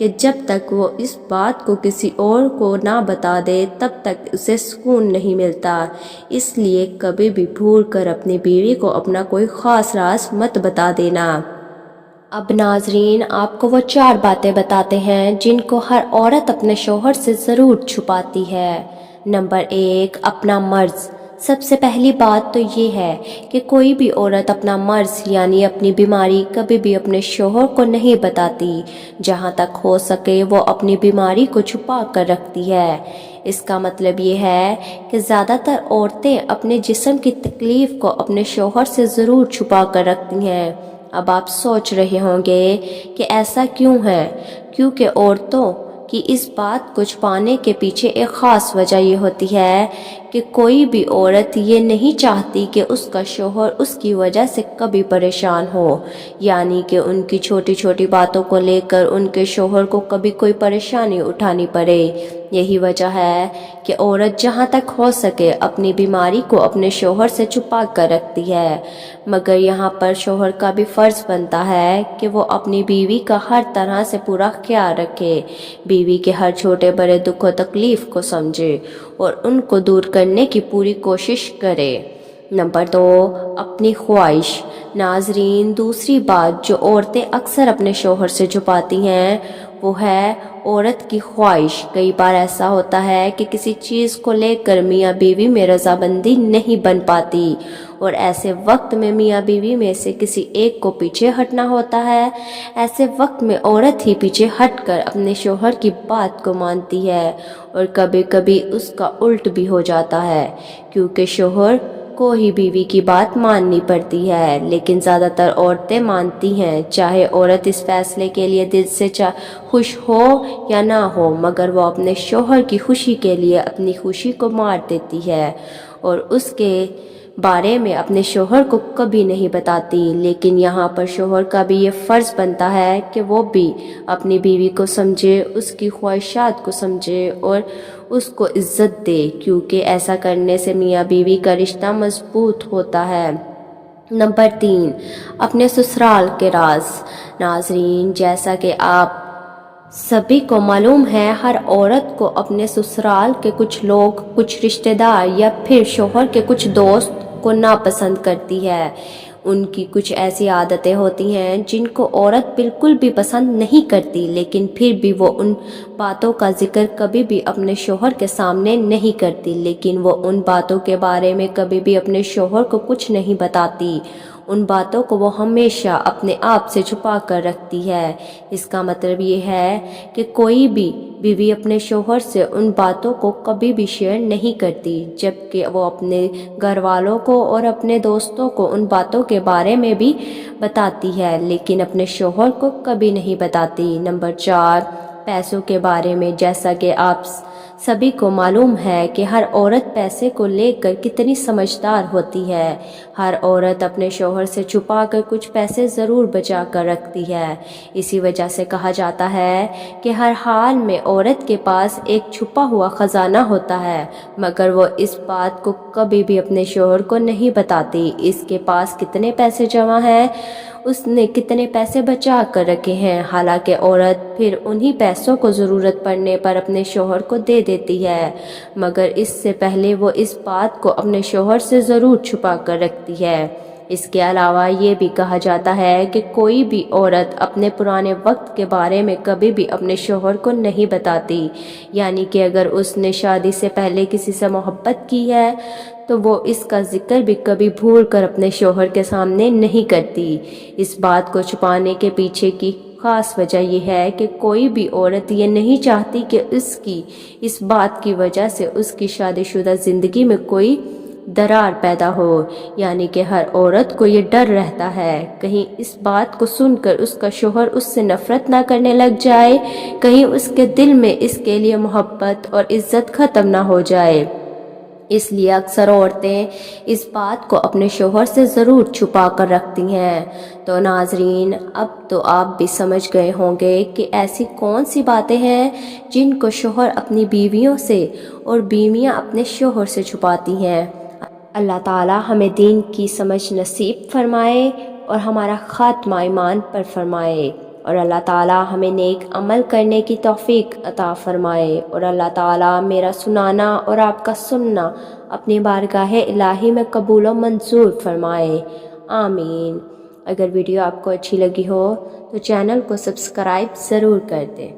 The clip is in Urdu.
کہ جب تک وہ اس بات کو کسی اور کو نہ بتا دے تب تک اسے سکون نہیں ملتا، اس لیے کبھی بھی بھول کر اپنی بیوی کو اپنا کوئی خاص راز مت بتا دینا۔ اب ناظرین آپ کو وہ 4 باتیں بتاتے ہیں جن کو ہر عورت اپنے شوہر سے ضرور چھپاتی ہے۔ نمبر 1، اپنا مرض۔ سب سے پہلی بات تو یہ ہے کہ کوئی بھی عورت اپنا مرض یعنی اپنی بیماری کبھی بھی اپنے شوہر کو نہیں بتاتی، جہاں تک ہو سکے وہ اپنی بیماری کو چھپا کر رکھتی ہے۔ اس کا مطلب یہ ہے کہ زیادہ تر عورتیں اپنے جسم کی تکلیف کو اپنے شوہر سے ضرور چھپا کر رکھتی ہیں۔ اب آپ سوچ رہے ہوں گے کہ ایسا کیوں ہے؟ کیونکہ عورتوں کی اس بات کو چھپانے کے پیچھے ایک خاص وجہ یہ ہوتی ہے کہ کوئی بھی عورت یہ نہیں چاہتی کہ اس کا شوہر اس کی وجہ سے کبھی پریشان ہو، یعنی کہ ان کی چھوٹی چھوٹی باتوں کو لے کر ان کے شوہر کو کبھی کوئی پریشانی اٹھانی پڑے۔ یہی وجہ ہے کہ عورت جہاں تک ہو سکے اپنی بیماری کو اپنے شوہر سے چھپا کر رکھتی ہے، مگر یہاں پر شوہر کا بھی فرض بنتا ہے کہ وہ اپنی بیوی کا ہر طرح سے پورا خیال رکھے، بیوی کے ہر چھوٹے بڑے دکھ و تکلیف کو سمجھے اور ان کو دور کرنے کی پوری کوشش کرے۔ نمبر 2، اپنی خواہش۔ ناظرین دوسری بات جو عورتیں اکثر اپنے شوہر سے چھپاتی ہیں وہ ہے عورت کی خواہش۔ کئی بار ایسا ہوتا ہے کہ کسی چیز کو لے کر میاں بیوی میں رضامندی نہیں بن پاتی اور ایسے وقت میں میاں بیوی میں سے کسی ایک کو پیچھے ہٹنا ہوتا ہے۔ ایسے وقت میں عورت ہی پیچھے ہٹ کر اپنے شوہر کی بات کو مانتی ہے اور کبھی کبھی اس کا الٹ بھی ہو جاتا ہے، کیونکہ شوہر کو ہی بیوی کی بات ماننی پڑتی ہے، لیکن زیادہ تر عورتیں مانتی ہیں، چاہے عورت اس فیصلے کے لیے دل سے خوش ہو یا نہ ہو، مگر وہ اپنے شوہر کی خوشی کے لیے اپنی خوشی کو مار دیتی ہے اور اس کے بارے میں اپنے شوہر کو کبھی نہیں بتاتی۔ لیکن یہاں پر شوہر کا بھی یہ فرض بنتا ہے کہ وہ بھی اپنی بیوی کو سمجھے، اس کی خواہشات کو سمجھے اور اس کو عزت دے، کیونکہ ایسا کرنے سے میاں بیوی کا رشتہ مضبوط ہوتا ہے۔ نمبر 3، اپنے سسرال کے راز۔ ناظرین جیسا کہ آپ سبھی کو معلوم ہے، ہر عورت کو اپنے سسرال کے کچھ لوگ، کچھ رشتہ دار یا پھر شوہر کے کچھ دوست کو ناپسند کرتی ہے۔ ان کی کچھ ایسی عادتیں ہوتی ہیں جن کو عورت بالکل بھی پسند نہیں کرتی، لیکن پھر بھی وہ ان باتوں کا ذکر کبھی بھی اپنے شوہر کے سامنے نہیں کرتی، لیکن وہ ان باتوں کے بارے میں کبھی بھی اپنے شوہر کو کچھ نہیں بتاتی، ان باتوں کو وہ ہمیشہ اپنے آپ سے چھپا کر رکھتی ہے۔ اس کا مطلب یہ ہے کہ کوئی بھی بیوی اپنے شوہر سے ان باتوں کو کبھی بھی شیئر نہیں کرتی، جبکہ وہ اپنے گھر والوں کو اور اپنے دوستوں کو ان باتوں کے بارے میں بھی بتاتی ہے، لیکن اپنے شوہر کو کبھی نہیں بتاتی۔ نمبر 4، پیسوں کے بارے میں۔ جیسا کہ آپ سبھی کو معلوم ہے کہ ہر عورت پیسے کو لے کر کتنی سمجھدار ہوتی ہے۔ ہر عورت اپنے شوہر سے چھپا کر کچھ پیسے ضرور بچا کر رکھتی ہے۔ اسی وجہ سے کہا جاتا ہے کہ ہر حال میں عورت کے پاس ایک چھپا ہوا خزانہ ہوتا ہے، مگر وہ اس بات کو کبھی بھی اپنے شوہر کو نہیں بتاتی۔ اس کے پاس کتنے پیسے جمع ہیں، اس نے کتنے پیسے بچا کر رکھے ہیں، حالانکہ عورت پھر انہی پیسوں کو ضرورت پڑنے پر اپنے شوہر کو دے دیتی ہے، مگر اس سے پہلے وہ اس بات کو اپنے شوہر سے ضرور چھپا کر رکھتی ہے۔ اس کے علاوہ یہ بھی کہا جاتا ہے کہ کوئی بھی عورت اپنے پرانے وقت کے بارے میں کبھی بھی اپنے شوہر کو نہیں بتاتی، یعنی کہ اگر اس نے شادی سے پہلے کسی سے محبت کی ہے تو وہ اس کا ذکر بھی کبھی بھول کر اپنے شوہر کے سامنے نہیں کرتی۔ اس بات کو چھپانے کے پیچھے کی خاص وجہ یہ ہے کہ کوئی بھی عورت یہ نہیں چاہتی کہ اس کی اس بات کی وجہ سے اس کی شادی شدہ زندگی میں کوئی درار پیدا ہو، یعنی کہ ہر عورت کو یہ ڈر رہتا ہے کہیں اس بات کو سن کر اس کا شوہر اس سے نفرت نہ کرنے لگ جائے، کہیں اس کے دل میں اس کے لیے محبت اور عزت ختم نہ ہو جائے۔ اس لیے اکثر عورتیں اس بات کو اپنے شوہر سے ضرور چھپا کر رکھتی ہیں۔ تو ناظرین اب تو آپ بھی سمجھ گئے ہوں گے کہ ایسی کون سی باتیں ہیں جن کو شوہر اپنی بیویوں سے اور بیویاں اپنے شوہر سے چھپاتی ہیں۔ اللہ تعالی ہمیں دین کی سمجھ نصیب فرمائے اور ہمارا خاتمہ ایمان پر فرمائے۔ اور اللہ تعالیٰ ہمیں نیک عمل کرنے کی توفیق عطا فرمائے، اور اللہ تعالیٰ میرا سنانا اور آپ کا سننا اپنی بارگاہ الہی میں قبول و منظور فرمائے، آمین۔ اگر ویڈیو آپ کو اچھی لگی ہو تو چینل کو سبسکرائب ضرور کر دیں۔